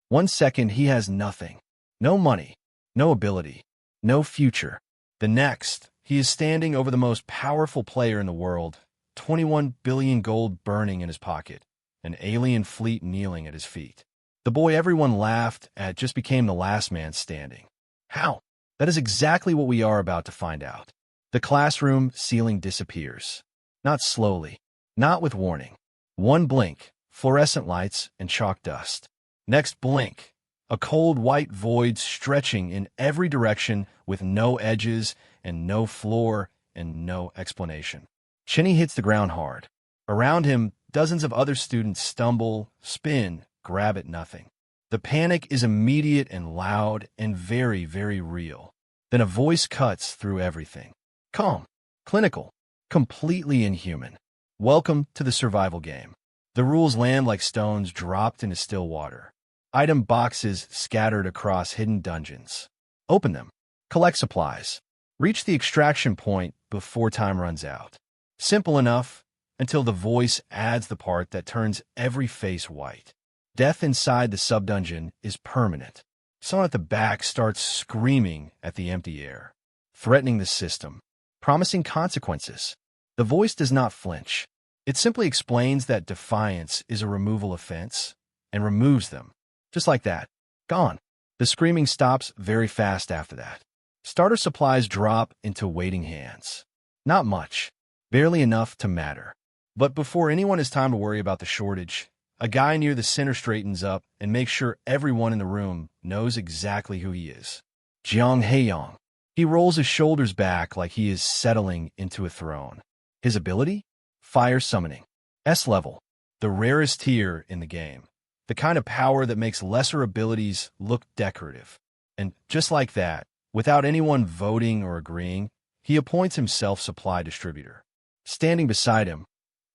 One second, he has nothing. No money, no ability, no future. The next, he is standing over the most powerful player in the world, 21 billion gold burning in his pocket, an alien fleet kneeling at his feet. The boy everyone laughed at just became the last man standing. How? That is exactly what we are about to find out. The classroom ceiling disappears. Not slowly, not with warning. One blink, fluorescent lights and chalk dust. Next blink, a cold white void stretching in every direction with no edges and no floor and no explanation. Chinny hits the ground hard. Around him, dozens of other students stumble, spin, grab at nothing. The panic is immediate and loud and very, very real. Then a voice cuts through everything. Calm, clinical, completely inhuman. Welcome to the survival game. The rules land like stones dropped into still water. Item boxes scattered across hidden dungeons. Open them. Collect supplies. Reach the extraction point before time runs out. Simple enough until the voice adds the part that turns every face white. Death inside the sub-dungeon is permanent. Someone at the back starts screaming at the empty air, threatening the system, promising consequences. The voice does not flinch. It simply explains that defiance is a removal offense and removes them. Just like that. Gone. The screaming stops very fast after that. Starter supplies drop into waiting hands. Not much. Barely enough to matter. But before anyone has time to worry about the shortage, a guy near the center straightens up and makes sure everyone in the room knows exactly who he is. Jiang Heiyang. He rolls his shoulders back like he is settling into a throne. His ability? Fire summoning. S level. The rarest tier in the game. The kind of power that makes lesser abilities look decorative. And just like that, without anyone voting or agreeing, he appoints himself supply distributor. Standing beside him,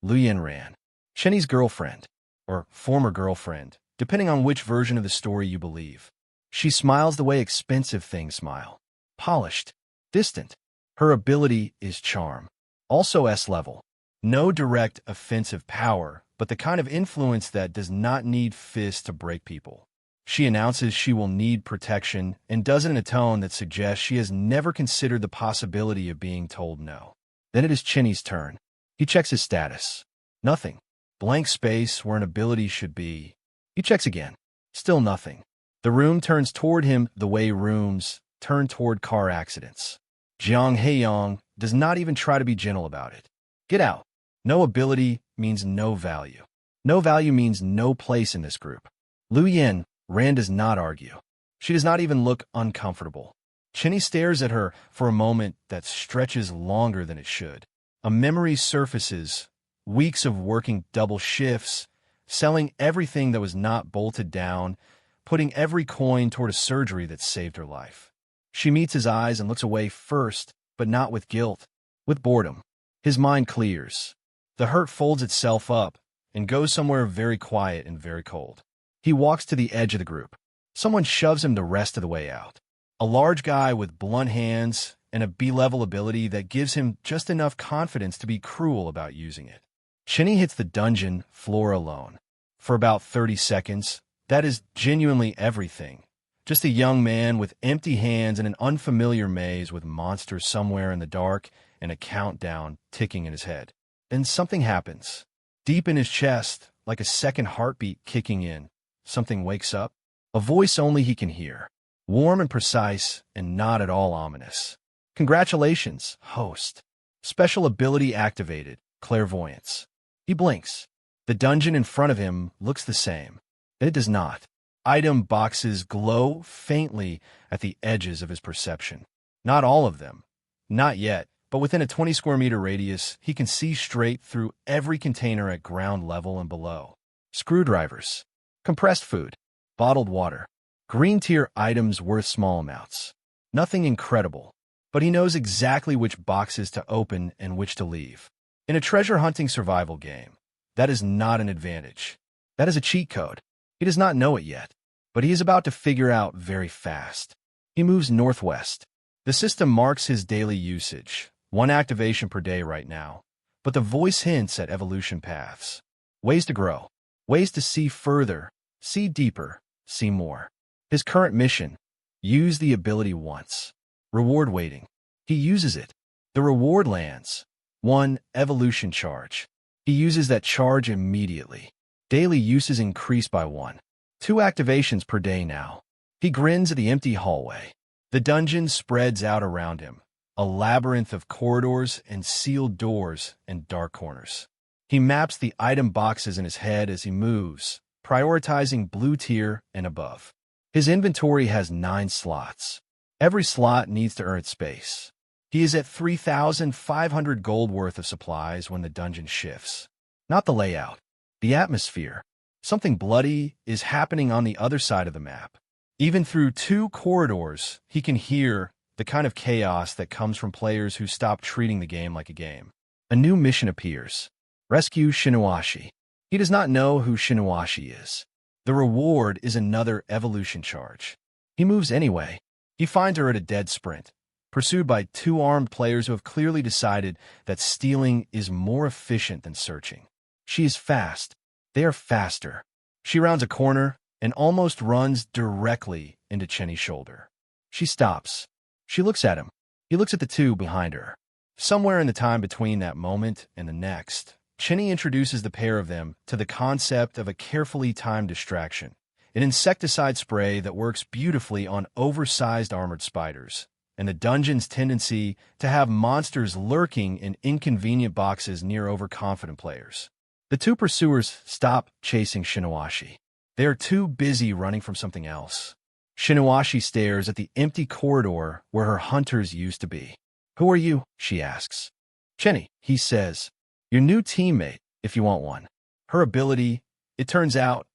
Lu Yanran, Chenny's girlfriend, or former girlfriend, depending on which version of the story you believe. She smiles the way expensive things smile. Polished, distant. Her ability is charm. Also S level. No direct offensive power, but the kind of influence that does not need fists to break people. She announces she will need protection and does it in a tone that suggests she has never considered the possibility of being told no. Then it is Chinny's turn. He checks his status. Nothing. Blank space where an ability should be. He checks again. Still nothing. The room turns toward him the way rooms turn toward car accidents. Jiang Heiyang does not even try to be gentle about it. Get out. No ability means no value. No value means no place in this group. Lu Yen, Rand does not argue. She does not even look uncomfortable. Chinny stares at her for a moment that stretches longer than it should. A memory surfaces, weeks of working double shifts, selling everything that was not bolted down, putting every coin toward a surgery that saved her life. She meets his eyes and looks away first, but not with guilt, with boredom. His mind clears. The hurt folds itself up and goes somewhere very quiet and very cold. He walks to the edge of the group. Someone shoves him the rest of the way out. A large guy with blunt hands and a B-level ability that gives him just enough confidence to be cruel about using it. Chinny hits the dungeon floor alone. For about 30 seconds, that is genuinely everything. Just a young man with empty hands in an unfamiliar maze with monsters somewhere in the dark and a countdown ticking in his head. Then something happens. Deep in his chest, like a second heartbeat kicking in, something wakes up. A voice only he can hear. Warm and precise and not at all ominous. Congratulations, host. Special ability activated, clairvoyance. He blinks. The dungeon in front of him looks the same. It does not. Item boxes glow faintly at the edges of his perception. Not all of them. Not yet. But within a 20 square meter radius, he can see straight through every container at ground level and below. Screwdrivers, compressed food, bottled water, green tier items worth small amounts. Nothing incredible, but he knows exactly which boxes to open and which to leave. In a treasure hunting survival game, that is not an advantage. That is a cheat code. He does not know it yet, but he is about to figure out very fast. He moves northwest. The system marks his daily usage. 1 activation per day right now, but the voice hints at evolution paths. Ways to grow, ways to see further, see deeper, see more. His current mission: use the ability once. Reward waiting. He uses it. The reward lands. 1 evolution charge. He uses that charge immediately. Daily uses increased by 1. 2 activations per day now. He grins at the empty hallway. The dungeon spreads out around him, a labyrinth of corridors and sealed doors and dark corners. He maps the item boxes in his head as he moves, prioritizing blue tier and above. His inventory has 9 slots. Every slot needs to earn its space. He is at 3,500 gold worth of supplies when the dungeon shifts. Not the layout, the atmosphere. Something bloody is happening on the other side of the map. Even through 2 corridors, he can hear the kind of chaos that comes from players who stop treating the game like a game. A new mission appears. Rescue Shinuashi. He does not know who Shinuashi is. The reward is another evolution charge. He moves anyway. He finds her at a dead sprint, pursued by 2 armed players who have clearly decided that stealing is more efficient than searching. She is fast. They are faster. She rounds a corner and almost runs directly into Chenny's shoulder. She stops. She looks at him. He looks at the 2 behind her. Somewhere in the time between that moment and the next, Chenny introduces the pair of them to the concept of a carefully timed distraction, an insecticide spray that works beautifully on oversized armored spiders, and the dungeon's tendency to have monsters lurking in inconvenient boxes near overconfident players. The 2 pursuers stop chasing Shinuashi. They are too busy running from something else. Shinuashi stares at the empty corridor where her hunters used to be. "Who are you?" she asks. "Chenny," he says. "Your new teammate, if you want one." Her ability, it turns out,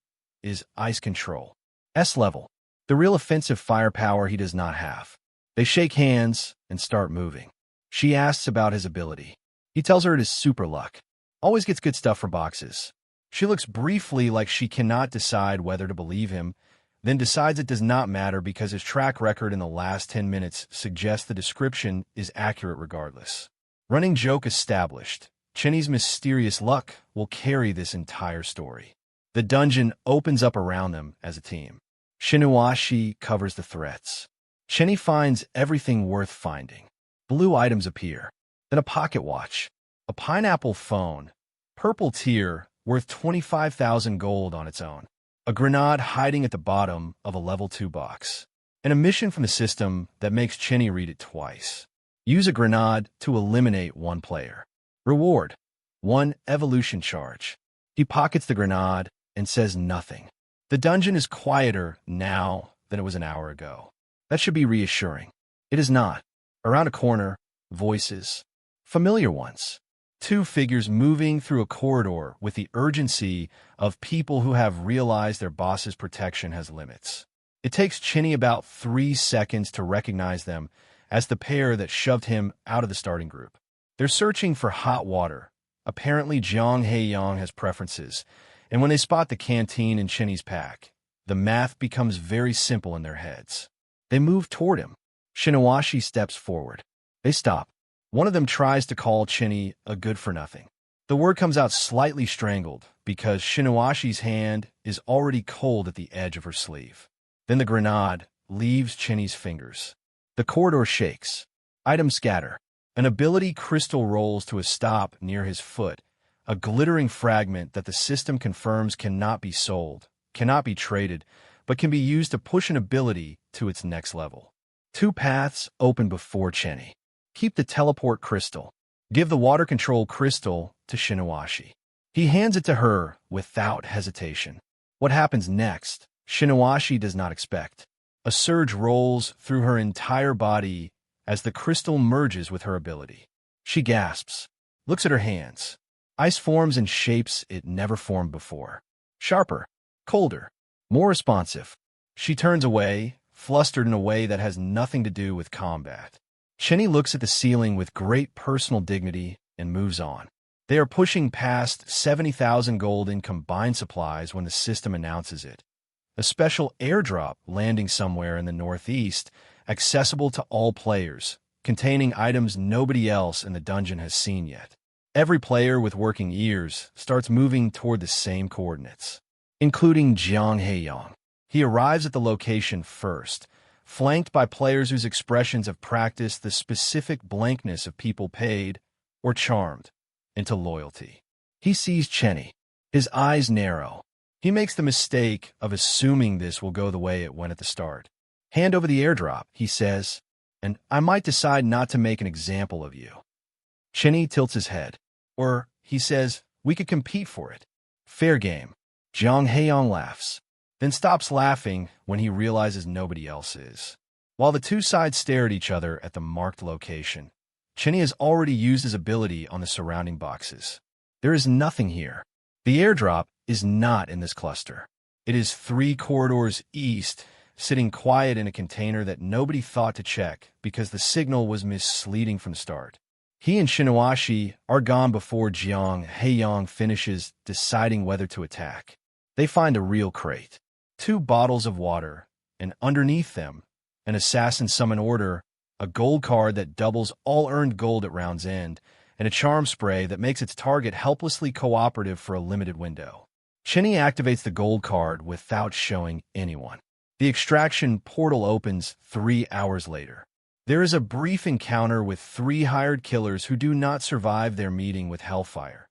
is ice control. S level. The real offensive firepower he does not have. They shake hands and start moving. She asks about his ability. He tells her it is super luck. Always gets good stuff from boxes. She looks briefly like she cannot decide whether to believe him, then decides it does not matter because his track record in the last 10 minutes suggests the description is accurate regardless. Running joke established. Chenny's mysterious luck will carry this entire story. The dungeon opens up around them as a team. Shinuashi covers the threats. Chenny finds everything worth finding. Blue items appear. Then a pocket watch. A pineapple phone. Purple tier worth 25,000 gold on its own. A grenade hiding at the bottom of a level 2 box. And a mission from the system that makes Chenny read it twice. Use a grenade to eliminate 1 player. Reward: 1 evolution charge. He pockets the grenade and says nothing. The dungeon is quieter now than it was an hour ago. That should be reassuring. It is not. Around a corner, voices. Familiar ones. 2 figures moving through a corridor with the urgency of people who have realized their boss's protection has limits. It takes Chenny about 3 seconds to recognize them as the pair that shoved him out of the starting group. They're searching for hot water. Apparently Jiang Haeyang has preferences, and when they spot the canteen in Chenny's pack, the math becomes very simple in their heads. They move toward him. Shinuashi steps forward. They stop. One of them tries to call Chenny a good-for-nothing. The word comes out slightly strangled because Shinuashi's hand is already cold at the edge of her sleeve. Then the grenade leaves Chenny's fingers. The corridor shakes. Items scatter. An ability crystal rolls to a stop near his foot, a glittering fragment that the system confirms cannot be sold, cannot be traded, but can be used to push an ability to its next level. 2 paths open before Chenny. Keep the teleport crystal. Give the water control crystal to Shinuashi. He hands it to her without hesitation. What happens next, Shinuashi does not expect. A surge rolls through her entire body as the crystal merges with her ability. She gasps, looks at her hands. Ice forms in shapes it never formed before. Sharper, colder, more responsive. She turns away, flustered in a way that has nothing to do with combat. Chenny looks at the ceiling with great personal dignity and moves on. They are pushing past 70,000 gold in combined supplies when the system announces it. A special airdrop landing somewhere in the northeast, accessible to all players, containing items nobody else in the dungeon has seen yet. Every player with working ears starts moving toward the same coordinates, including Jiang Haeyang. He arrives at the location first, flanked by players whose expressions have practiced the specific blankness of people paid or charmed into loyalty. He sees Chenny. His eyes narrow. He makes the mistake of assuming this will go the way it went at the start. "Hand over the airdrop," he says, "and I might decide not to make an example of you." Chenny tilts his head. Or, he says, "We could compete for it." "Fair game." Jiang Heiyang laughs, then stops laughing when he realizes nobody else is. While the two sides stare at each other at the marked location, Chenny has already used his ability on the surrounding boxes. There is nothing here. The airdrop is not in this cluster. It is 3 corridors east, sitting quiet in a container that nobody thought to check because the signal was misleading from the start. He and Shinuashi are gone before Jiang Heiyang finishes deciding whether to attack. They find a real crate, 2 bottles of water, and underneath them, an assassin summon order, a gold card that doubles all earned gold at round's end, and a charm spray that makes its target helplessly cooperative for a limited window. Chenny activates the gold card without showing anyone. The extraction portal opens 3 hours later. There is a brief encounter with 3 hired killers who do not survive their meeting with Hellfire.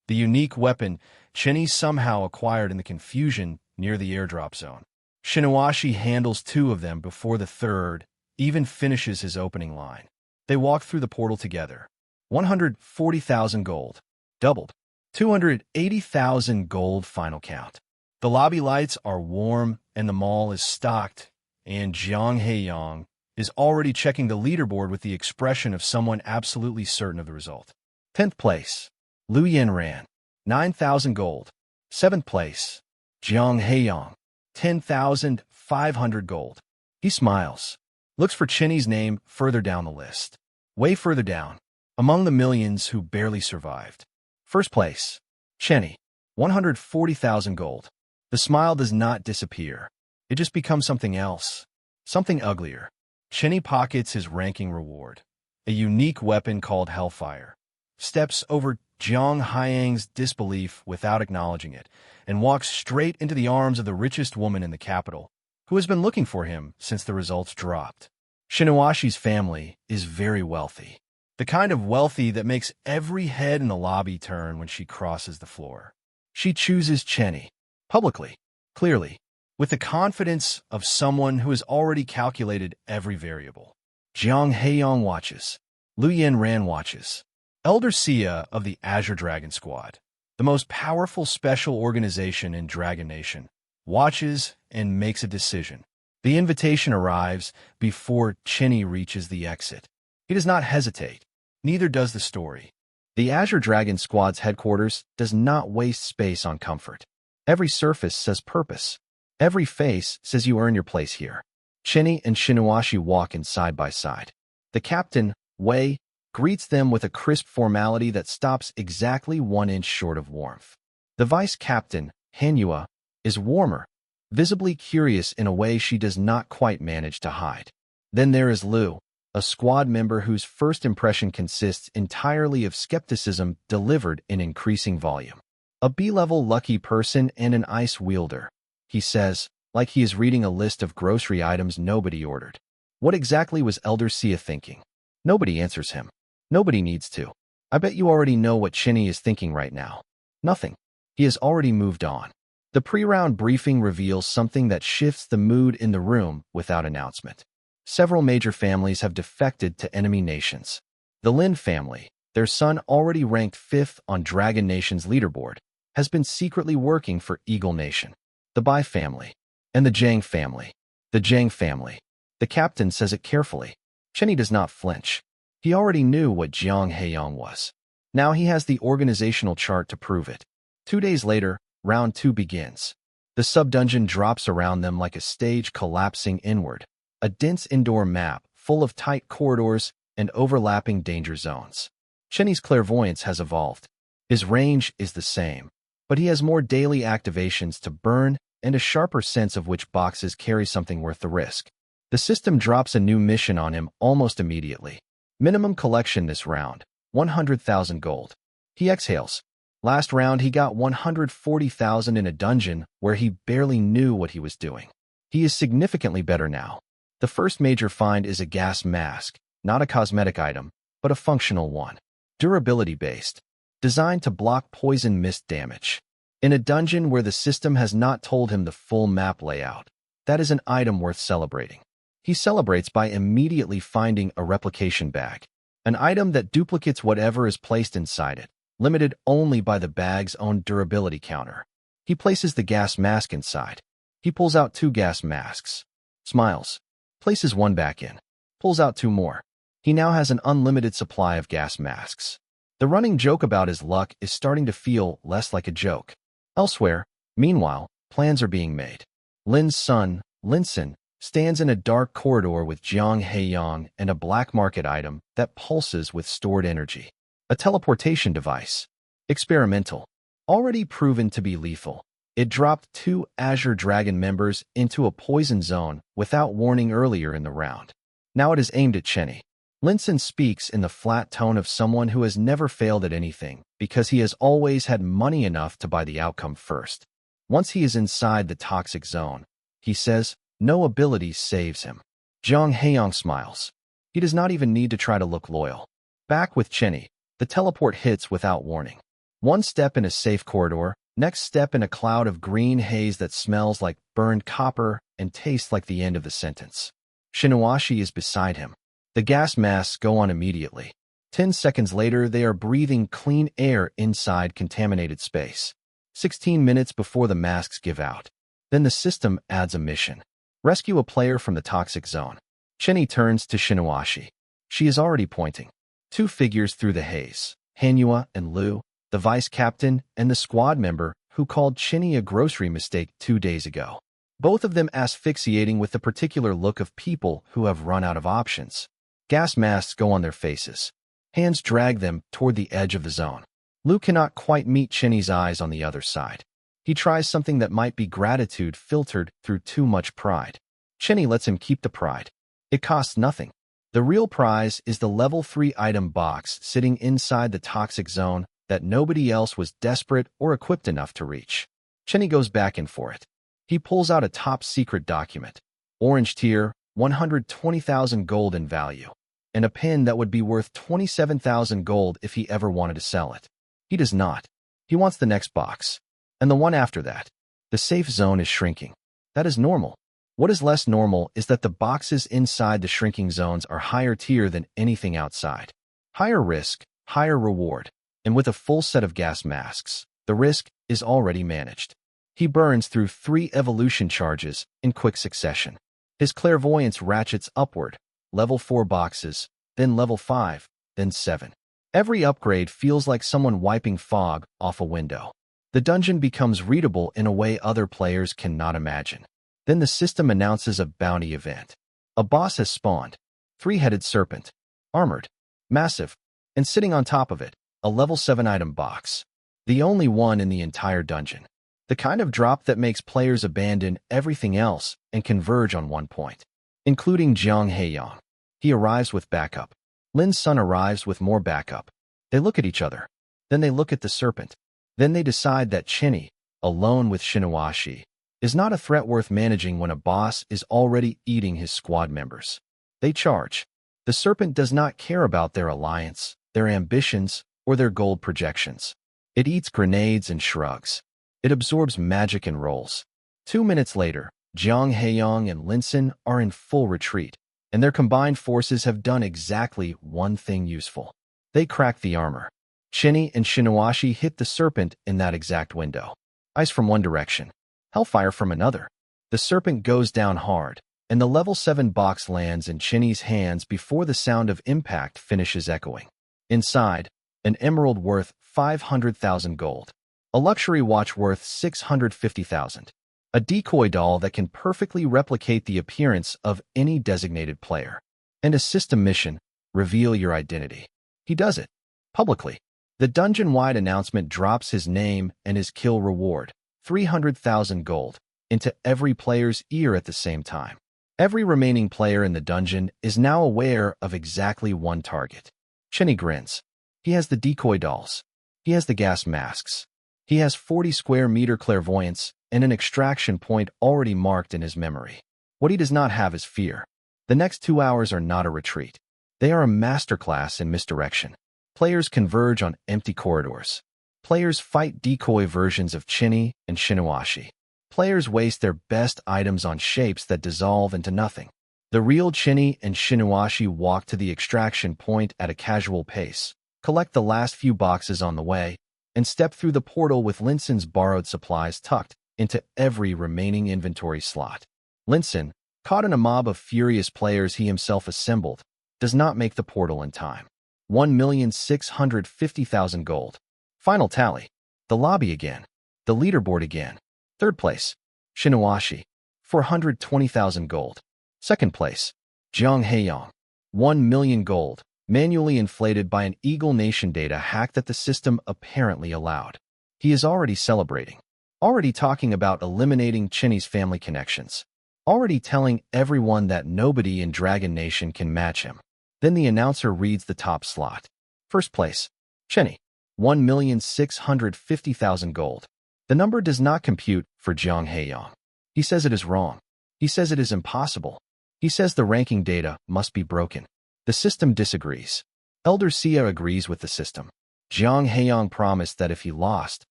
The unique weapon Chenny somehow acquired in the confusion near the airdrop zone. Shinuashi handles 2 of them before the third even finishes his opening line. They walk through the portal together. 140,000 gold. Doubled. 280,000 gold final count. The lobby lights are warm and the mall is stocked, and Jiang Heiyang is already checking the leaderboard with the expression of someone absolutely certain of the result. 10th place, Liu Yanran, 9,000 gold. 7th place, Jiang Heiyang, 10,500 gold. He smiles, looks for Chenny's name further down the list. Way further down, among the millions who barely survived. 1st place, Chenny, 140,000 gold. The smile does not disappear. It just becomes something else, something uglier. Chenny pockets his ranking reward, a unique weapon called Hellfire, steps over Jiang Heiyang's disbelief without acknowledging it, and walks straight into the arms of the richest woman in the capital, who has been looking for him since the results dropped. Shinuashi's family is very wealthy, the kind of wealthy that makes every head in the lobby turn when she crosses the floor. She chooses Chenny, publicly, clearly, with the confidence of someone who has already calculated every variable. Jiang Heiyang watches. Liu Yanran watches. Elder Sia of the Azure Dragon Squad, the most powerful special organization in Dragon Nation, watches and makes a decision. The invitation arrives before Chenny reaches the exit. He does not hesitate. Neither does the story. The Azure Dragon Squad's headquarters does not waste space on comfort. Every surface says purpose. Every face says you earn your place here. Chenny and Shinuashi walk in side by side. The captain, Wei, greets them with a crisp formality that stops exactly 1 inch short of warmth. The vice captain, Manhwa, is warmer, visibly curious in a way she does not quite manage to hide. Then there is Liu, a squad member whose first impression consists entirely of skepticism delivered in increasing volume. A B-level lucky person and an ice wielder, he says, like he is reading a list of grocery items nobody ordered. What exactly was Elder Sia thinking? Nobody answers him. Nobody needs to. I bet you already know what Chenny is thinking right now. Nothing. He has already moved on. The pre-round briefing reveals something that shifts the mood in the room without announcement. Several major families have defected to enemy nations. The Lin family, their son already ranked 5th on Dragon Nation's leaderboard, has been secretly working for Eagle Nation. The Bai family, and the Zhang family. The Zhang family. The captain says it carefully. Chenny does not flinch. He already knew what Jiang Heiyang was. Now he has the organizational chart to prove it. 2 days later, round 2 begins. The sub-dungeon drops around them like a stage collapsing inward, a dense indoor map full of tight corridors and overlapping danger zones. Chenny's clairvoyance has evolved. His range is the same, but he has more daily activations to burn and a sharper sense of which boxes carry something worth the risk. The system drops a new mission on him almost immediately. Minimum collection this round, 100,000 gold. He exhales. Last round he got 140,000 in a dungeon where he barely knew what he was doing. He is significantly better now. The first major find is a gas mask, not a cosmetic item, but a functional one. Durability-based, designed to block poison mist damage. In a dungeon where the system has not told him the full map layout, that is an item worth celebrating. He celebrates by immediately finding a replication bag, an item that duplicates whatever is placed inside it, limited only by the bag's own durability counter. He places the gas mask inside. He pulls out 2 gas masks, smiles, places one back in, pulls out 2 more. He now has an unlimited supply of gas masks. The running joke about his luck is starting to feel less like a joke. Elsewhere, meanwhile, plans are being made. Lin's son, Linson, stands in a dark corridor with Jiang Heiyang and a black market item that pulses with stored energy. A teleportation device. Experimental. Already proven to be lethal. It dropped 2 Azure Dragon members into a poison zone without warning earlier in the round. Now it is aimed at Chenny. Linson speaks in the flat tone of someone who has never failed at anything because he has always had money enough to buy the outcome first. Once he is inside the toxic zone, he says, no ability saves him. Jiang Heiyang smiles. He does not even need to try to look loyal. Back with Chenny, the teleport hits without warning. One step in a safe corridor, next step in a cloud of green haze that smells like burned copper and tastes like the end of the sentence. Shinuashi is beside him. The gas masks go on immediately. 10 seconds later, they are breathing clean air inside contaminated space. 16 minutes before the masks give out. Then the system adds a mission. Rescue a player from the toxic zone. Chenny turns to Shinuashi. She is already pointing. 2 figures through the haze, Manhwa and Liu, the vice captain and the squad member who called Chenny a grocery mistake 2 days ago. Both of them asphyxiating with the particular look of people who have run out of options. Gas masks go on their faces. Hands drag them toward the edge of the zone. Liu cannot quite meet Chenny's eyes on the other side. He tries something that might be gratitude filtered through too much pride. Chenny lets him keep the pride. It costs nothing. The real prize is the level 3 item box sitting inside the toxic zone that nobody else was desperate or equipped enough to reach. Chenny goes back in for it. He pulls out a top-secret document. Orange tier, 120,000 gold in value. And a pen that would be worth 27,000 gold if he ever wanted to sell it. He does not. He wants the next box. And the one after that. The safe zone is shrinking. That is normal. What is less normal is that the boxes inside the shrinking zones are higher tier than anything outside. Higher risk, higher reward. And with a full set of gas masks, the risk is already managed. He burns through 3 evolution charges in quick succession. His clairvoyance ratchets upward, level 4 boxes, then level 5, then 7. Every upgrade feels like someone wiping fog off a window. The dungeon becomes readable in a way other players cannot imagine. Then the system announces a bounty event. A boss has spawned. 3-headed serpent. Armored. Massive. And sitting on top of it, a level 7 item box. The only one in the entire dungeon. The kind of drop that makes players abandon everything else and converge on one point. Including Jiang Heiyang. He arrives with backup. Lin's son arrives with more backup. They look at each other. Then they look at the serpent. Then they decide that Chenny, alone with Shinuashi, is not a threat worth managing when a boss is already eating his squad members. They charge. The serpent does not care about their alliance, their ambitions, or their gold projections. It eats grenades and shrugs. It absorbs magic and rolls. 2 minutes later, Jiang Heiyang and Linson are in full retreat, and their combined forces have done exactly one thing useful. They crack the armor. Chenny and Shinuashi hit the serpent in that exact window. Ice from one direction. Hellfire from another. The serpent goes down hard, and the level 7 box lands in Chenny's hands before the sound of impact finishes echoing. Inside, an emerald worth 500,000 gold. A luxury watch worth 650,000. A decoy doll that can perfectly replicate the appearance of any designated player. And a system mission, reveal your identity. He does it. Publicly. The dungeon-wide announcement drops his name and his kill reward, 300,000 gold, into every player's ear at the same time. Every remaining player in the dungeon is now aware of exactly one target. Chenny grins. He has the decoy dolls. He has the gas masks. He has 40 square meter clairvoyance and an extraction point already marked in his memory. What he does not have is fear. The next 2 hours are not a retreat. They are a masterclass in misdirection. Players converge on empty corridors. Players fight decoy versions of Chinny and Shiniwashi. Players waste their best items on shapes that dissolve into nothing. The real Chinny and Shiniwashi walk to the extraction point at a casual pace, collect the last few boxes on the way, and step through the portal with Linson's borrowed supplies tucked into every remaining inventory slot. Linson, caught in a mob of furious players he himself assembled, does not make the portal in time. 1,650,000 gold. Final tally. The lobby again. The leaderboard again. Third place, Shiniwashi, 420,000 gold. Second place, Jiang Heiyang, 1 million gold, manually inflated by an Eagle Nation data hack that the system apparently allowed. He is already celebrating, already talking about eliminating Chinny's family connections, already telling everyone that nobody in Dragon Nation can match him. Then the announcer reads the top slot. First place, Chinny, 1,650,000 gold. The number does not compute for Jiang Heiyang. He says it is wrong. He says it is impossible. He says the ranking data must be broken. The system disagrees. Elder Sia agrees with the system. Jiang Heiyang promised that if he lost,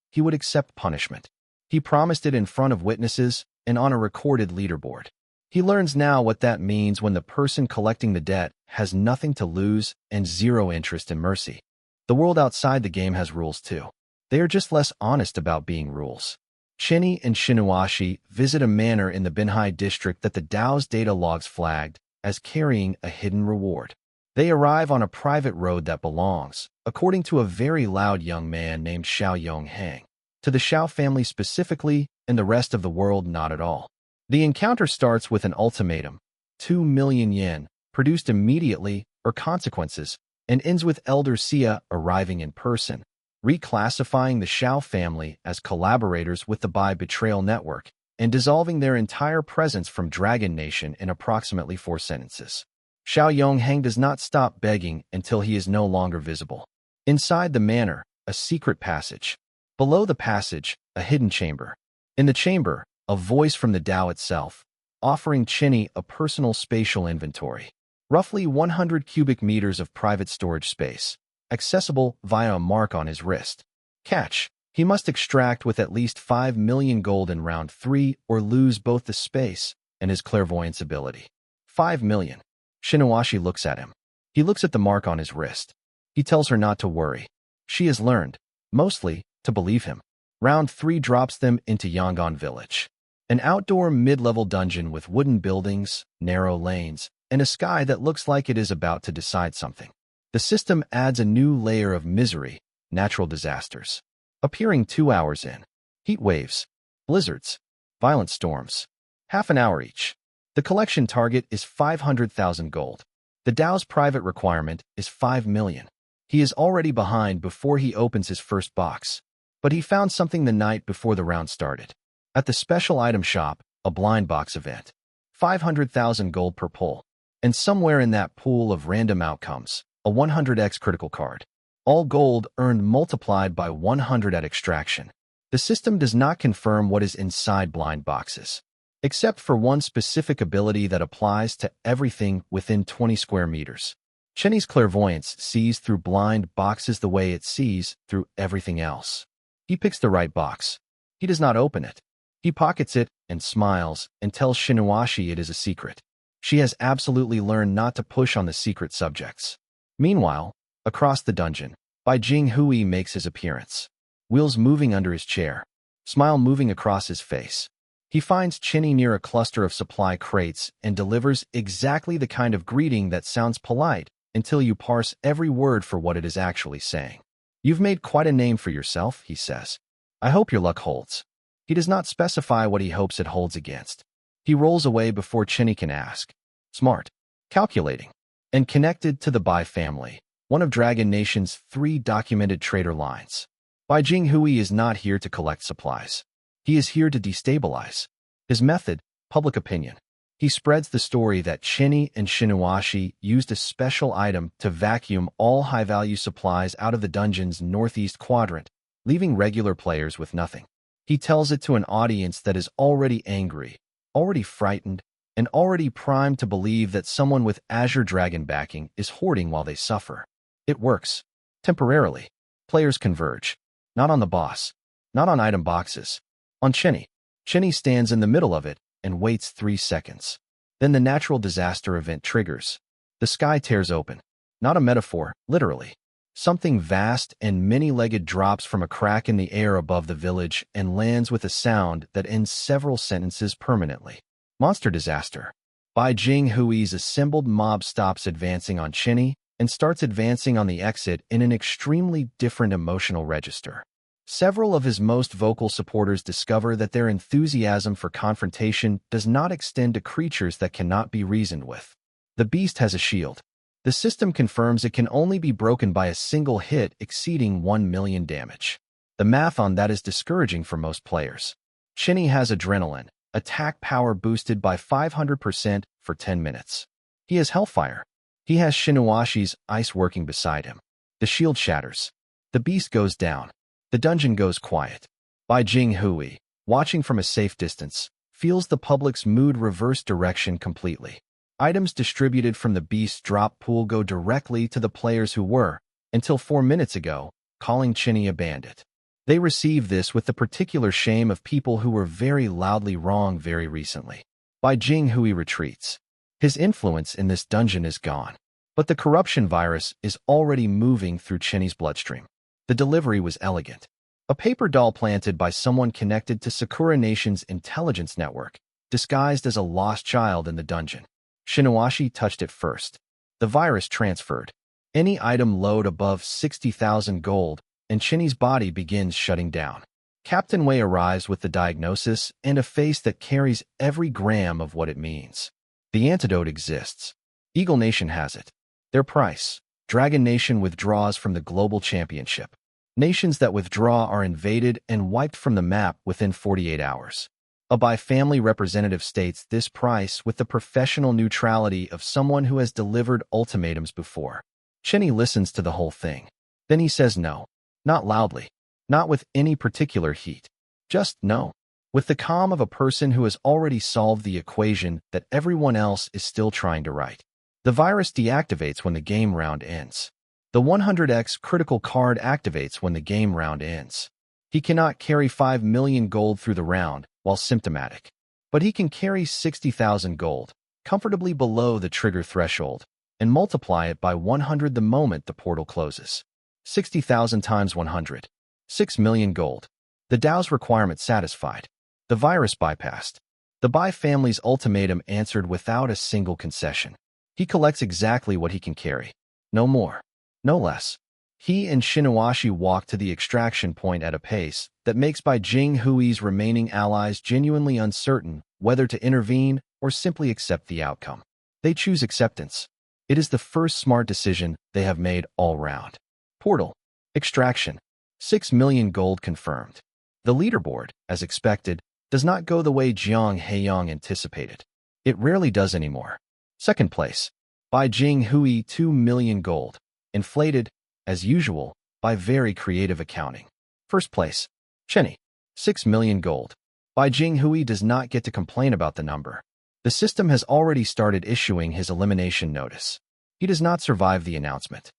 he would accept punishment. He promised it in front of witnesses and on a recorded leaderboard. He learns now what that means when the person collecting the debt has nothing to lose and zero interest in mercy. The world outside the game has rules too. They are just less honest about being rules. Chinny and Shiniwashi visit a manor in the Binhai district that the Dao's data logs flagged as carrying a hidden reward. They arrive on a private road that belongs, according to a very loud young man named Xiao Yonghang, to the Xiao family specifically and the rest of the world not at all. The encounter starts with an ultimatum, 2 million yen, produced immediately or consequences, and ends with Elder Sia arriving in person, reclassifying the Xiao family as collaborators with the Bai Betrayal Network, and dissolving their entire presence from Dragon Nation in approximately 4 sentences. Xiao Yonghang does not stop begging until he is no longer visible. Inside the manor, a secret passage. Below the passage, a hidden chamber. In the chamber, a voice from the Dao itself, offering Chinny a personal spatial inventory. Roughly 100 cubic meters of private storage space, accessible via a mark on his wrist. Catch: he must extract with at least 5 million gold in round 3 or lose both the space and his clairvoyance ability. 5 million. Shiniwashi looks at him. He looks at the mark on his wrist. He tells her not to worry. She has learned, mostly, to believe him. Round 3 drops them into Yangon Village. An outdoor mid-level dungeon with wooden buildings, narrow lanes, and a sky that looks like it is about to decide something. The system adds a new layer of misery, natural disasters. Appearing 2 hours in. Heat waves, blizzards, violent storms. Half an hour each. The collection target is 500,000 gold. The Dao's private requirement is 5 million. He is already behind before he opens his first box. But he found something the night before the round started. At the special item shop, a blind box event. 500,000 gold per pull. And somewhere in that pool of random outcomes, a 100x critical card. All gold earned multiplied by 100 at extraction. The system does not confirm what is inside blind boxes, except for one specific ability that applies to everything within 20 square meters. Chinny's clairvoyance sees through blind boxes the way it sees through everything else. He picks the right box. He does not open it. He pockets it and smiles and tells Shiniwashi it is a secret. She has absolutely learned not to push on the secret subjects. Meanwhile, across the dungeon, Bai Jinghui makes his appearance. Wheels moving under his chair. Smile moving across his face. He finds Chinny near a cluster of supply crates and delivers exactly the kind of greeting that sounds polite until you parse every word for what it is actually saying. You've made quite a name for yourself, he says. I hope your luck holds. He does not specify what he hopes it holds against. He rolls away before Chinny can ask. Smart, calculating, and connected to the Bai family, one of Dragon Nation's 3 documented trader lines. Bai Jinghui is not here to collect supplies. He is here to destabilize. His method, public opinion. He spreads the story that Chinny and Shiniwashi used a special item to vacuum all high-value supplies out of the dungeon's northeast quadrant, leaving regular players with nothing. He tells it to an audience that is already angry, already frightened, and already primed to believe that someone with Azure Dragon backing is hoarding while they suffer. It works. Temporarily. Players converge. Not on the boss. Not on item boxes. On Chinny. Chinny stands in the middle of it and waits 3 seconds. Then the natural disaster event triggers. The sky tears open. Not a metaphor, literally. Something vast and many-legged drops from a crack in the air above the village and lands with a sound that ends several sentences permanently. Monster disaster. Bai Jinghui's assembled mob stops advancing on Chinny and starts advancing on the exit in an extremely different emotional register. Several of his most vocal supporters discover that their enthusiasm for confrontation does not extend to creatures that cannot be reasoned with. The beast has a shield. The system confirms it can only be broken by a single hit exceeding 1 million damage. The math on that is discouraging for most players. Chinny has adrenaline, attack power boosted by 500% for 10 minutes. He has Hellfire. He has Shinuashi's ice working beside him. The shield shatters. The beast goes down. The dungeon goes quiet. Bai Jinghui, watching from a safe distance, feels the public's mood reverse direction completely. Items distributed from the beast's drop pool go directly to the players who were, until 4 minutes ago, calling Chinny a bandit. They receive this with the particular shame of people who were very loudly wrong very recently. Bai Jinghui retreats. His influence in this dungeon is gone. But the corruption virus is already moving through Chinny's bloodstream. The delivery was elegant. A paper doll planted by someone connected to Sakura Nation's intelligence network, disguised as a lost child in the dungeon. Shinuashi touched it first. The virus transferred. Any item load above 60,000 gold, and Chinny's body begins shutting down. Captain Wei arrives with the diagnosis and a face that carries every gram of what it means. The antidote exists. Eagle Nation has it. Their price. Dragon Nation withdraws from the global championship. Nations that withdraw are invaded and wiped from the map within 48 hours. A Bai family representative states this price with the professional neutrality of someone who has delivered ultimatums before. Chinny listens to the whole thing. Then he says no. Not loudly. Not with any particular heat. Just no. With the calm of a person who has already solved the equation that everyone else is still trying to write. The virus deactivates when the game round ends. The 100x critical card activates when the game round ends. He cannot carry 5 million gold through the round while symptomatic. But he can carry 60,000 gold, comfortably below the trigger threshold, and multiply it by 100 the moment the portal closes. 60,000 times 100. 6 million gold. The Dao's requirement satisfied. The virus bypassed. The Bai family's ultimatum answered without a single concession. He collects exactly what he can carry. No more. No less. He and Shinuashi walk to the extraction point at a pace that makes Bai Jinghui's remaining allies genuinely uncertain whether to intervene or simply accept the outcome. They choose acceptance. It is the first smart decision they have made all round. Portal. Extraction. 6 million gold confirmed. The leaderboard, as expected, does not go the way Jiang Heiyang anticipated. It rarely does anymore. Second place. Bai Jinghui 2 million gold. Inflated, as usual, by very creative accounting. First place. Chinny. 6 million gold. Bai Jinghui does not get to complain about the number. The system has already started issuing his elimination notice. He does not survive the announcement.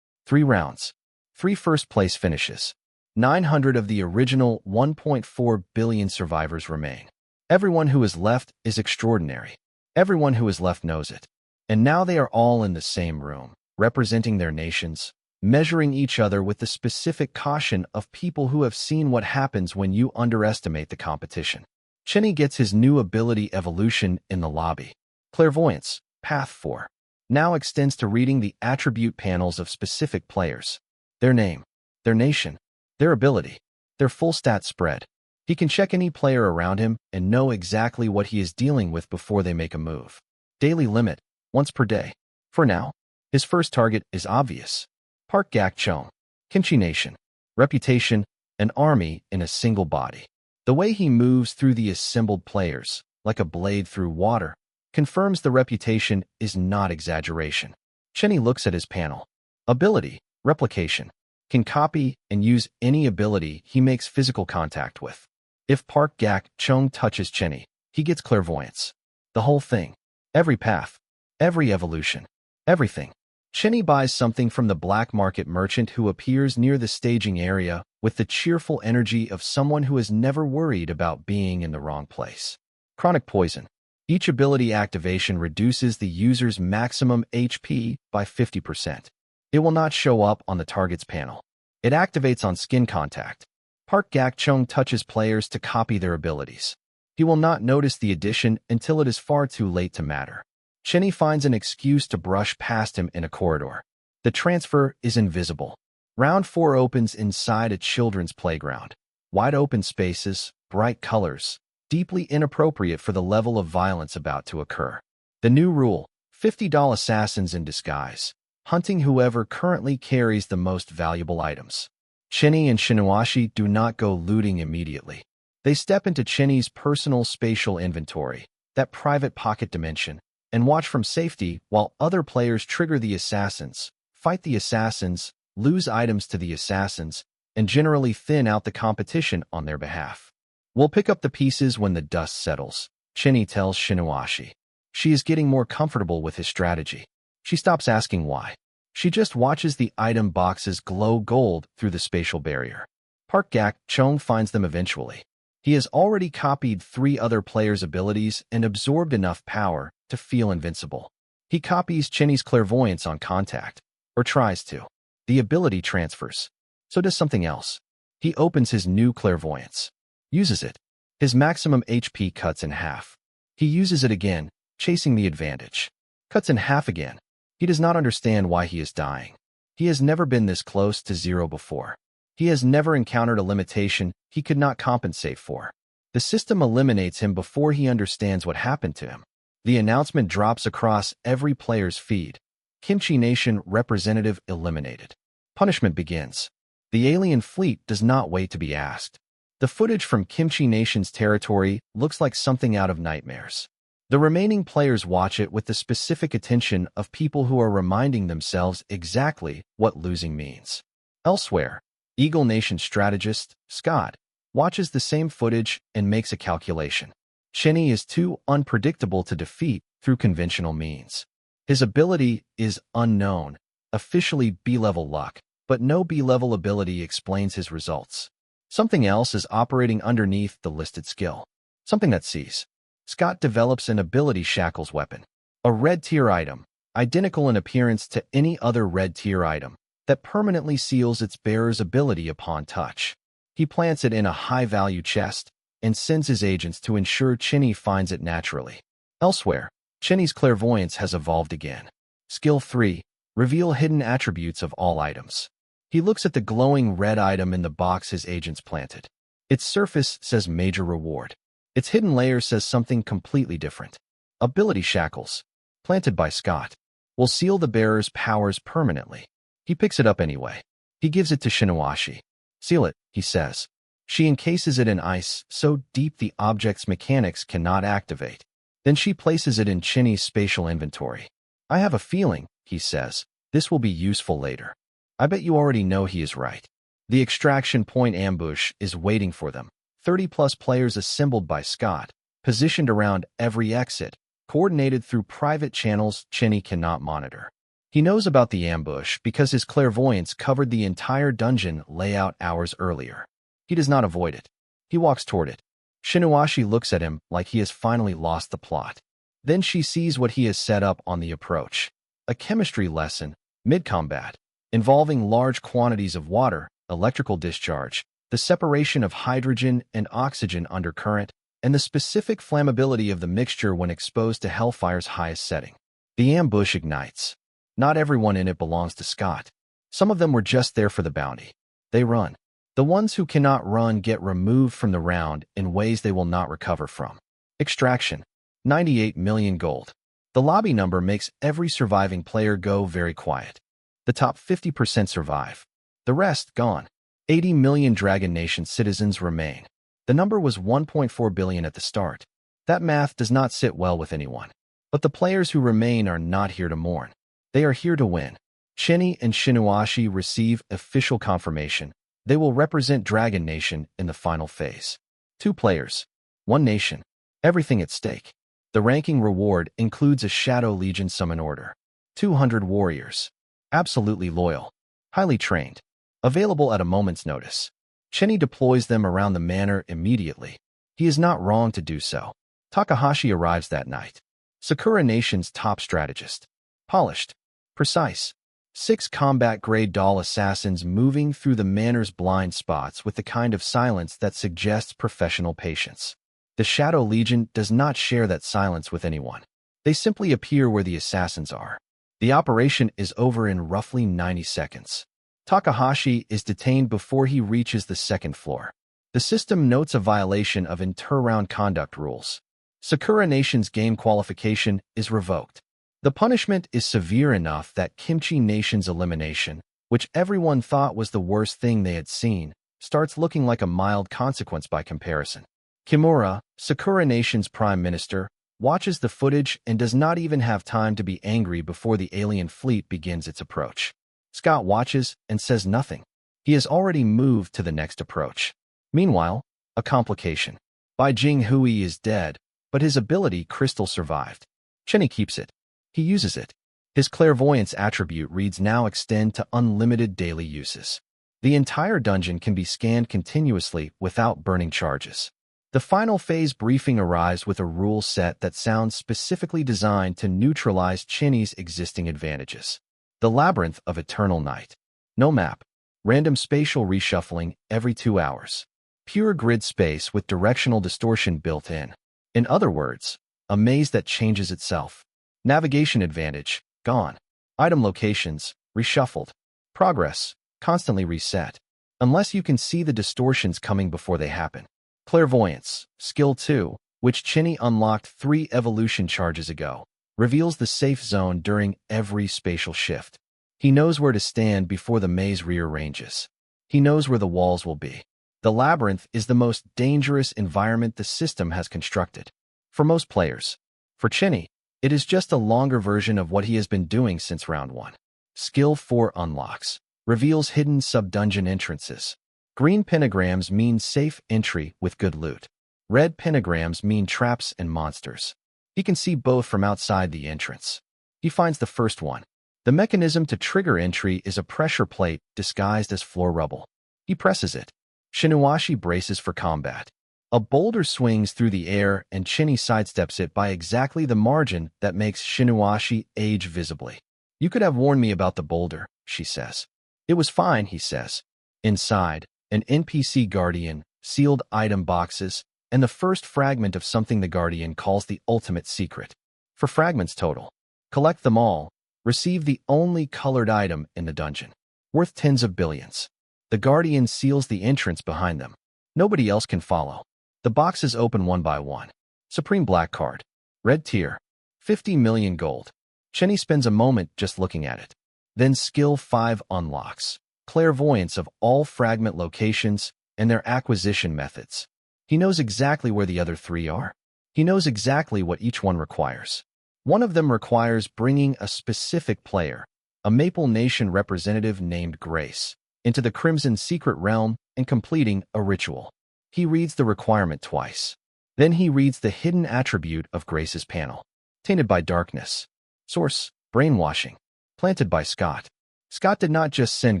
3 rounds. 3 first-place finishes. 900 of the original 1.4 billion survivors remain. Everyone who is left is extraordinary. Everyone who is left knows it. And now they are all in the same room, representing their nations, measuring each other with the specific caution of people who have seen what happens when you underestimate the competition. Chinny gets his new ability evolution in the lobby. Clairvoyance, Path 4, now extends to reading the attribute panels of specific players. Their name, their nation, their ability, their full stat spread. He can check any player around him and know exactly what he is dealing with before they make a move. Daily limit, once per day. For now, his first target is obvious. Park Gak-chong, Kimchi Nation, reputation, an army in a single body. The way he moves through the assembled players, like a blade through water, confirms the reputation is not exaggeration. Chinny looks at his panel. Ability, replication, can copy and use any ability he makes physical contact with. If Park Gak-chung touches Chenny, he gets clairvoyance. The whole thing. Every path. Every evolution. Everything. Chenny buys something from the black market merchant who appears near the staging area with the cheerful energy of someone who has never worried about being in the wrong place. Chronic poison. Each ability activation reduces the user's maximum HP by 50%. It will not show up on the target's panel. It activates on skin contact. Park Gak-chung touches players to copy their abilities. He will not notice the addition until it is far too late to matter. Chenny finds an excuse to brush past him in a corridor. The transfer is invisible. Round 4 opens inside a children's playground. Wide open spaces, bright colors, deeply inappropriate for the level of violence about to occur. The new rule, $50 assassins in disguise, hunting whoever currently carries the most valuable items. Chenny and Shinuashi do not go looting immediately. They step into Chenny's personal spatial inventory, that private pocket dimension, and watch from safety while other players trigger the assassins, fight the assassins, lose items to the assassins, and generally thin out the competition on their behalf. We'll pick up the pieces when the dust settles, Chenny tells Shinuashi. She is getting more comfortable with his strategy. She stops asking why. She just watches the item boxes glow gold through the spatial barrier. Park Gak-chung finds them eventually. He has already copied 3 other players' abilities and absorbed enough power to feel invincible. He copies Chenny's clairvoyance on contact, or tries to. The ability transfers. So does something else. He opens his new clairvoyance. Uses it. His maximum HP cuts in half. He uses it again, chasing the advantage. Cuts in half again. He does not understand why he is dying. He has never been this close to 0 before. He has never encountered a limitation he could not compensate for. The system eliminates him before he understands what happened to him. The announcement drops across every player's feed. Kimchi Nation representative eliminated. Punishment begins. The alien fleet does not wait to be asked. The footage from Kimchi Nation's territory looks like something out of nightmares. The remaining players watch it with the specific attention of people who are reminding themselves exactly what losing means. Elsewhere, Eagle Nation strategist, Scott, watches the same footage and makes a calculation. Chenny is too unpredictable to defeat through conventional means. His ability is unknown, officially B-level luck, but no B-level ability explains his results. Something else is operating underneath the listed skill. Something that sees. Scott develops an ability shackles weapon. A red-tier item, identical in appearance to any other red-tier item, that permanently seals its bearer's ability upon touch. He plants it in a high-value chest and sends his agents to ensure Chenny finds it naturally. Elsewhere, Chenny's clairvoyance has evolved again. Skill 3, reveal hidden attributes of all items. He looks at the glowing red item in the box his agents planted. Its surface says major reward. Its hidden layer says something completely different. Ability shackles, planted by Scott, will seal the bearer's powers permanently. He picks it up anyway. He gives it to Shinuashi. Seal it, he says. She encases it in ice so deep the object's mechanics cannot activate. Then she places it in Chenny's spatial inventory. I have a feeling, he says, this will be useful later. I bet you already know he is right. The extraction point ambush is waiting for them. 30-plus players assembled by Scott, positioned around every exit, coordinated through private channels Chenny cannot monitor. He knows about the ambush because his clairvoyance covered the entire dungeon layout hours earlier. He does not avoid it. He walks toward it. Shinuashi looks at him like he has finally lost the plot. Then she sees what he has set up on the approach. A chemistry lesson, mid-combat, involving large quantities of water, electrical discharge, the separation of hydrogen and oxygen under current, and the specific flammability of the mixture when exposed to Hellfire's highest setting. The ambush ignites. Not everyone in it belongs to Scott. Some of them were just there for the bounty. They run. The ones who cannot run get removed from the round in ways they will not recover from. Extraction. 98 million gold. The lobby number makes every surviving player go very quiet. The top 50% survive. The rest, gone. 80 million Dragon Nation citizens remain. The number was 1.4 billion at the start. That math does not sit well with anyone. But the players who remain are not here to mourn. They are here to win. Chenny and Shinuashi receive official confirmation. They will represent Dragon Nation in the final phase. 2 players. 1 nation. Everything at stake. The ranking reward includes a Shadow Legion summon order. 200 warriors. Absolutely loyal. Highly trained. Available at a moment's notice. Chenny deploys them around the manor immediately. He is not wrong to do so. Takahashi arrives that night. Sakura Nation's top strategist. Polished. Precise. 6 combat-grade doll assassins moving through the manor's blind spots with the kind of silence that suggests professional patience. The Shadow Legion does not share that silence with anyone. They simply appear where the assassins are. The operation is over in roughly 90 seconds. Takahashi is detained before he reaches the 2nd floor. The system notes a violation of inter-round conduct rules. Sakura Nation's game qualification is revoked. The punishment is severe enough that Kimchi Nation's elimination, which everyone thought was the worst thing they had seen, starts looking like a mild consequence by comparison. Kimura, Sakura Nation's prime minister, watches the footage and does not even have time to be angry before the alien fleet begins its approach. Scott watches and says nothing. He has already moved to the next approach. Meanwhile, a complication. Bai Jinghui is dead, but his ability Crystal survived. Chenny keeps it. He uses it. His clairvoyance attribute reads now extend to unlimited daily uses. The entire dungeon can be scanned continuously without burning charges. The final phase briefing arrives with a rule set that sounds specifically designed to neutralize Chenny's existing advantages. The Labyrinth of Eternal Night. No map. Random spatial reshuffling every 2 hours. Pure grid space with directional distortion built in. In other words, a maze that changes itself. Navigation advantage, gone. Item locations, reshuffled. Progress, constantly reset. Unless you can see the distortions coming before they happen. Clairvoyance, skill 2, which Chenny unlocked 3 evolution charges ago, reveals the safe zone during every spatial shift. He knows where to stand before the maze rearranges. He knows where the walls will be. The labyrinth is the most dangerous environment the system has constructed. For most players. For Chenny, it is just a longer version of what he has been doing since round 1. Skill 4 unlocks. Reveals hidden sub-dungeon entrances. Green pentagrams mean safe entry with good loot. Red pentagrams mean traps and monsters. He can see both from outside the entrance. He finds the first one. The mechanism to trigger entry is a pressure plate disguised as floor rubble. He presses it. Shinuashi braces for combat. A boulder swings through the air and Chenny sidesteps it by exactly the margin that makes Shinuashi age visibly. You could have warned me about the boulder, she says. It was fine, he says. Inside, an NPC guardian, sealed item boxes, and the first fragment of something the guardian calls the ultimate secret. 4 fragments total. Collect them all. Receive the only colored item in the dungeon. Worth tens of billions. The guardian seals the entrance behind them. Nobody else can follow. The boxes open one by one. Supreme Black Card. Red tier. 50 million gold. Chenny spends a moment just looking at it. Then Skill 5 unlocks. Clairvoyance of all fragment locations and their acquisition methods. He knows exactly where the other 3 are. He knows exactly what each one requires. One of them requires bringing a specific player, a Maple Nation representative named Grace, into the Crimson Secret Realm and completing a ritual. He reads the requirement twice. Then he reads the hidden attribute of Grace's panel. Tainted by darkness. Source, brainwashing. Planted by Scott. Scott did not just send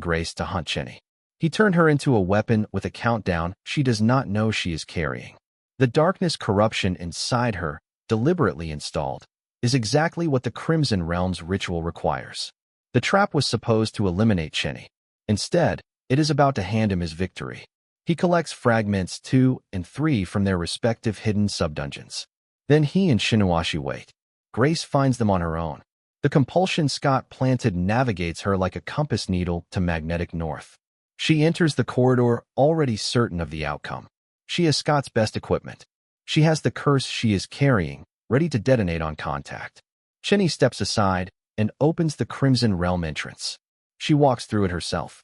Grace to hunt Chenny. He turned her into a weapon with a countdown she does not know she is carrying. The darkness corruption inside her, deliberately installed, is exactly what the Crimson Realm's ritual requires. The trap was supposed to eliminate Chenny. Instead, it is about to hand him his victory. He collects fragments 2 and 3 from their respective hidden sub-dungeons. Then he and Shinuashi wait. Grace finds them on her own. The compulsion Scott planted navigates her like a compass needle to magnetic north. She enters the corridor already certain of the outcome. She has Scott's best equipment. She has the curse she is carrying, ready to detonate on contact. Chenny steps aside and opens the Crimson Realm entrance. She walks through it herself.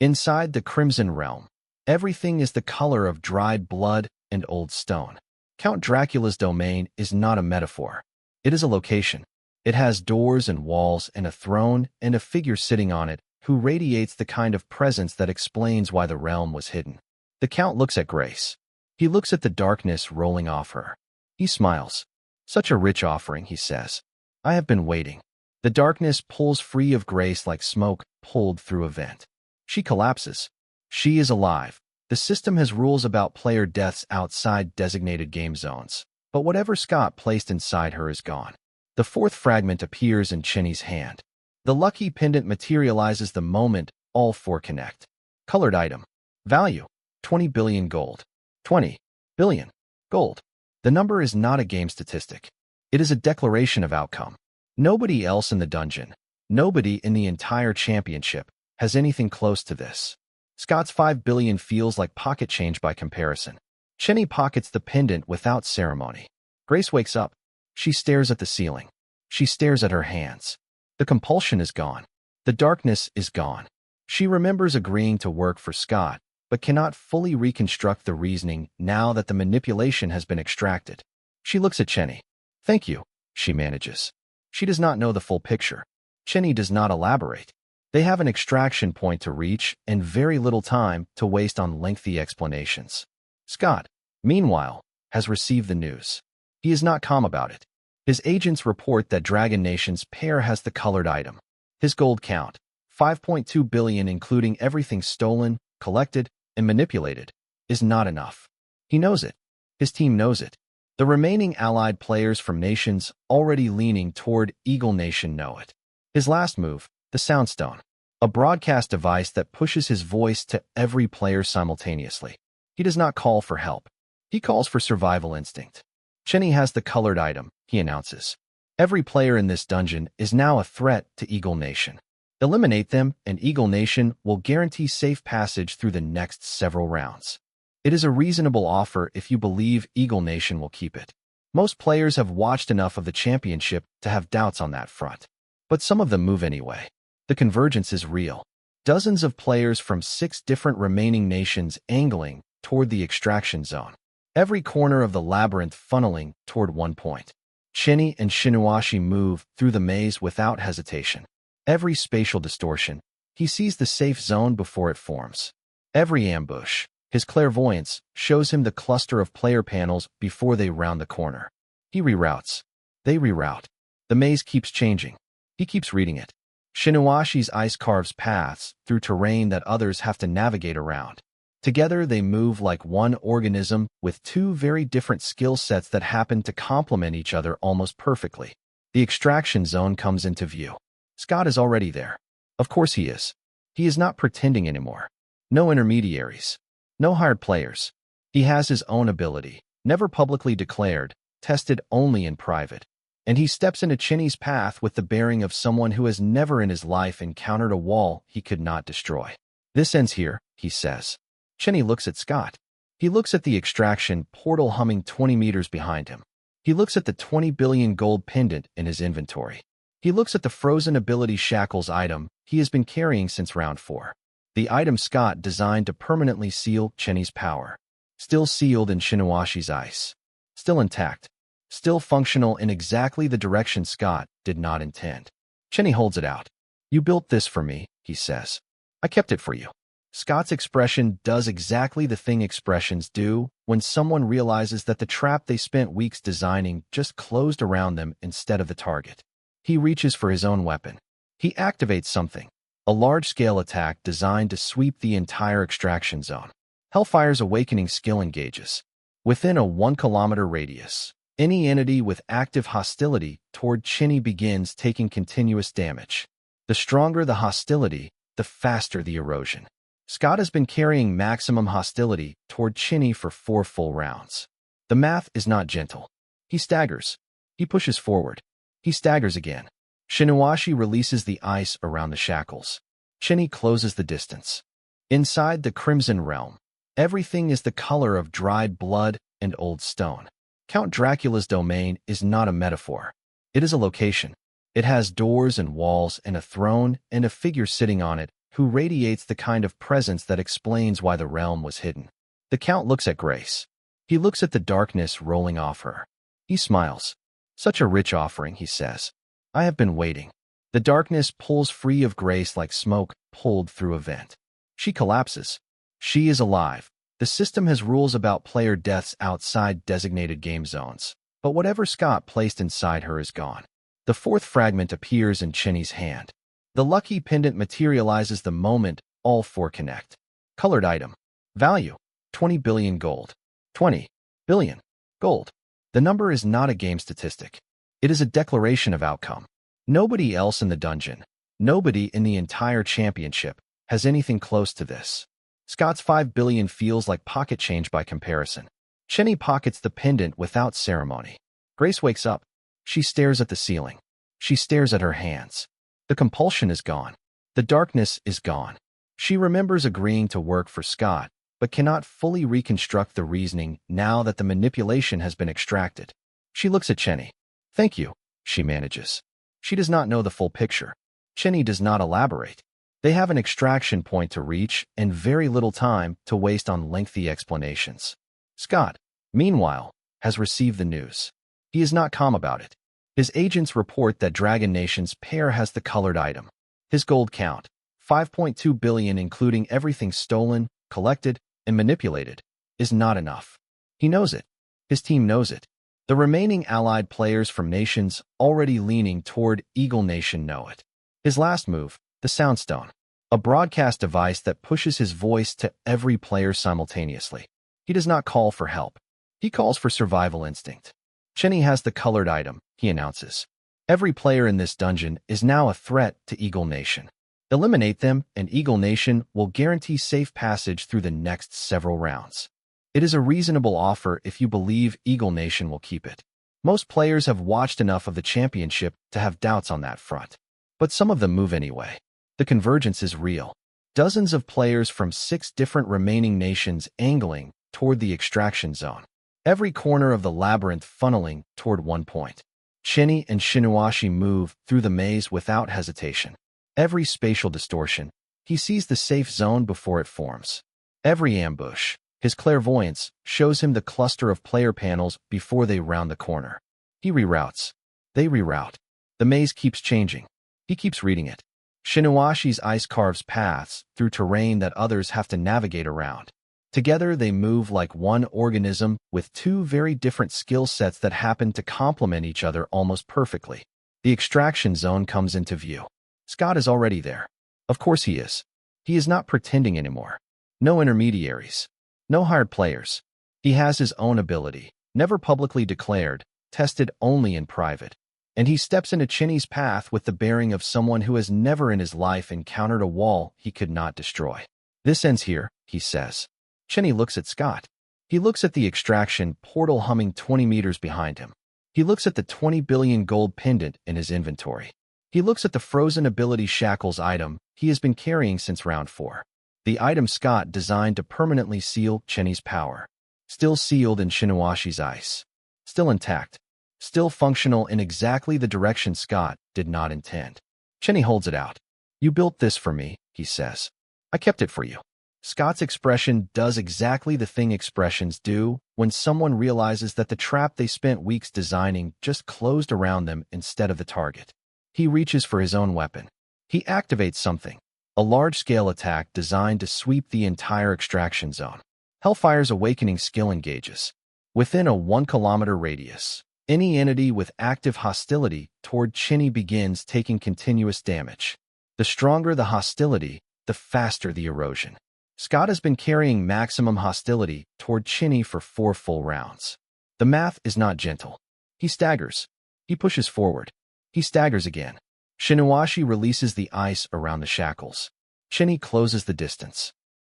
Inside the Crimson Realm, everything is the color of dried blood and old stone. Count Dracula's domain is not a metaphor. It is a location. It has doors and walls and a throne and a figure sitting on it who radiates the kind of presence that explains why the realm was hidden. The Count looks at Grace. He looks at the darkness rolling off her. He smiles. Such a rich offering, he says. I have been waiting. The darkness pulls free of Grace like smoke pulled through a vent. She collapses. She is alive. The system has rules about player deaths outside designated game zones, but whatever Scott placed inside her is gone. The fourth fragment appears in Chinny's hand. The lucky pendant materializes the moment all four connect. Colored item. Value. 20 billion gold. 20 billion gold. The number is not a game statistic. It is a declaration of outcome. Nobody else in the dungeon, nobody in the entire championship, has anything close to this. Scott's 5 billion feels like pocket change by comparison. Chinny pockets the pendant without ceremony. Grace wakes up. She stares at the ceiling. She stares at her hands. The compulsion is gone. The darkness is gone. She remembers agreeing to work for Scott, but cannot fully reconstruct the reasoning now that the manipulation has been extracted. She looks at Chinny. Thank you, she manages. She does not know the full picture. Chinny does not elaborate. They have an extraction point to reach and very little time to waste on lengthy explanations. Scott, meanwhile, has received the news. He is not calm about it. His agents report that Dragon Nation's pair has the colored item. His gold count, 5.2 billion including everything stolen, collected, and manipulated, is not enough. He knows it. His team knows it. The remaining allied players from nations already leaning toward Eagle Nation know it. His last move, the Soundstone, a broadcast device that pushes his voice to every player simultaneously. He does not call for help. He calls for survival instinct. Chinny has the colored item, he announces. Every player in this dungeon is now a threat to Eagle Nation. Eliminate them, and Eagle Nation will guarantee safe passage through the next several rounds. It is a reasonable offer if you believe Eagle Nation will keep it. Most players have watched enough of the championship to have doubts on that front. But some of them move anyway. The convergence is real. Dozens of players from 6 different remaining nations angling toward the extraction zone. Every corner of the labyrinth funneling toward one point. Chinny and Shinuashi move through the maze without hesitation. Every spatial distortion, he sees the safe zone before it forms. Every ambush, his clairvoyance shows him the cluster of player panels before they round the corner. He reroutes. They reroute. The maze keeps changing. He keeps reading it. Shinuashi's ice carves paths through terrain that others have to navigate around. Together they move like one organism with 2 very different skill sets that happen to complement each other almost perfectly. The extraction zone comes into view. Scott is already there. Of course he is. He is not pretending anymore. No intermediaries. No hired players. He has his own ability, never publicly declared, tested only in private. And he steps into Chinny's path with the bearing of someone who has never in his life encountered a wall he could not destroy. This ends here, he says. Chinny looks at Scott. He looks at the extraction portal humming 20 meters behind him. He looks at the 20 billion gold pendant in his inventory. He looks at the frozen ability shackles item he has been carrying since round 4. The item Scott designed to permanently seal Chinny's power. Still sealed in Shinuashi's ice. Still intact. Still functional in exactly the direction Scott did not intend. Chinny holds it out. You built this for me, he says. I kept it for you. Scott's expression does exactly the thing expressions do when someone realizes that the trap they spent weeks designing just closed around them instead of the target. He reaches for his own weapon. He activates something, a large-scale attack designed to sweep the entire extraction zone. Hellfire's awakening skill engages. Within a 1-kilometer radius, any entity with active hostility toward Chinny begins taking continuous damage. The stronger the hostility, the faster the erosion. Scott has been carrying maximum hostility toward Chinny for 4 full rounds. The math is not gentle. He staggers. He pushes forward. He staggers again. Shinuashi releases the ice around the shackles. Chinny closes the distance. Inside the Crimson Realm, everything is the color of dried blood and old stone. Count Dracula's domain is not a metaphor. It is a location. It has doors and walls and a throne and a figure sitting on it who radiates the kind of presence that explains why the realm was hidden. The Count looks at Grace. He looks at the darkness rolling off her. He smiles. Such a rich offering, he says. I have been waiting. The darkness pulls free of Grace like smoke pulled through a vent. She collapses. She is alive. The system has rules about player deaths outside designated game zones, but whatever Scott placed inside her is gone. The fourth fragment appears in Chinny's hand. The lucky pendant materializes the moment all four connect. Colored item. Value: 20 billion gold. 20 billion gold. The number is not a game statistic. It is a declaration of outcome. Nobody else in the dungeon, nobody in the entire championship, has anything close to this. Scott's 5 billion feels like pocket change by comparison. Chinny pockets the pendant without ceremony. Grace wakes up. She stares at the ceiling. She stares at her hands. The compulsion is gone. The darkness is gone. She remembers agreeing to work for Scott, but cannot fully reconstruct the reasoning now that the manipulation has been extracted. She looks at Chinny. Thank you, she manages. She does not know the full picture. Chinny does not elaborate. They have an extraction point to reach and very little time to waste on lengthy explanations. Scott, meanwhile, has received the news. He is not calm about it. His agents report that Dragon Nation's pair has the colored item. His gold count, 5.2 billion including everything stolen, collected, and manipulated, is not enough. He knows it. His team knows it. The remaining allied players from nations already leaning toward Eagle Nation know it. His last move, the Soundstone, a broadcast device that pushes his voice to every player simultaneously. He does not call for help. He calls for survival instinct. Chinny has the colored item, he announces. Every player in this dungeon is now a threat to Eagle Nation. Eliminate them, and Eagle Nation will guarantee safe passage through the next several rounds. It is a reasonable offer if you believe Eagle Nation will keep it. Most players have watched enough of the championship to have doubts on that front. But some of them move anyway. The convergence is real. Dozens of players from 6 different remaining nations angling toward the extraction zone. Every corner of the labyrinth funneling toward one point. Chinny and Shinuashi move through the maze without hesitation. Every spatial distortion, he sees the safe zone before it forms. Every ambush, his clairvoyance shows him the cluster of player panels before they round the corner. He reroutes. They reroute. The maze keeps changing. He keeps reading it. Shinuashi's ice carves paths through terrain that others have to navigate around. Together they move like one organism with 2 very different skill sets that happen to complement each other almost perfectly. The extraction zone comes into view. Scott is already there. Of course he is. He is not pretending anymore. No intermediaries. No hired players. He has his own ability, never publicly declared, tested only in private. And he steps into Chinny's path with the bearing of someone who has never in his life encountered a wall he could not destroy. This ends here, he says. Chinny looks at Scott. He looks at the extraction portal humming 20 meters behind him. He looks at the 20 billion gold pendant in his inventory. He looks at the frozen ability shackles item he has been carrying since round 4. The item Scott designed to permanently seal Chinny's power. Still sealed in Shinuashi's ice. Still intact. Still functional in exactly the direction Scott did not intend. Chinny holds it out. You built this for me, he says. I kept it for you. Scott's expression does exactly the thing expressions do when someone realizes that the trap they spent weeks designing just closed around them instead of the target. He reaches for his own weapon. He activates something, a large-scale attack designed to sweep the entire extraction zone. Hellfire's awakening skill engages. Within a 1-kilometer radius, any entity with active hostility toward Chinny begins taking continuous damage. The stronger the hostility, the faster the erosion. Scott has been carrying maximum hostility toward Chinny for 4 full rounds. The math is not gentle. He staggers. He pushes forward. He staggers again. Shinuashi releases the ice around the shackles. Chinny closes the distance.